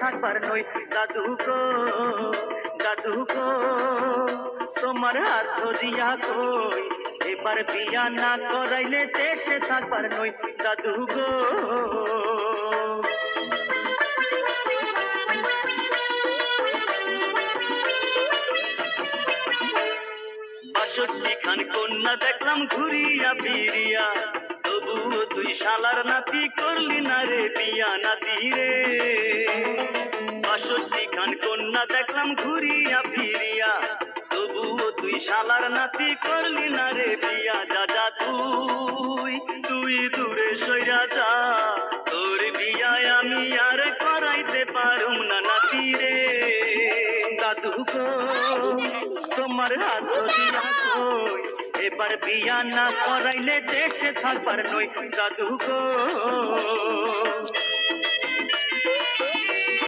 থাকবার নই দাদু গো দাদু গো তোমার হাত ধরিয়া কই এবার বিয়া না করাইলে দেশে থাকবার নই দাদু গো। ৬২ খান কন্যা দেখলাম ঘুরিয়া ফিরিয়া, তবুও তুই শালার নাতি করলি না রে বিয়া নাতি রে। ৬২ খান কন্যা দেখলাম ঘুরিয়া ফিরিয়া, তবুও তুই শালার নাতি করলি না রে বিয়া। যা যা তুই তুই দূরে সইরা যা, তোর বিয়ায় আমি আর করাইতে পারুম না নাতি রে। দাদু গো তোমার হাত ধরিয়া কই এবার বিয়া না করাইলে দেশে থাকবার নই দাদু গো।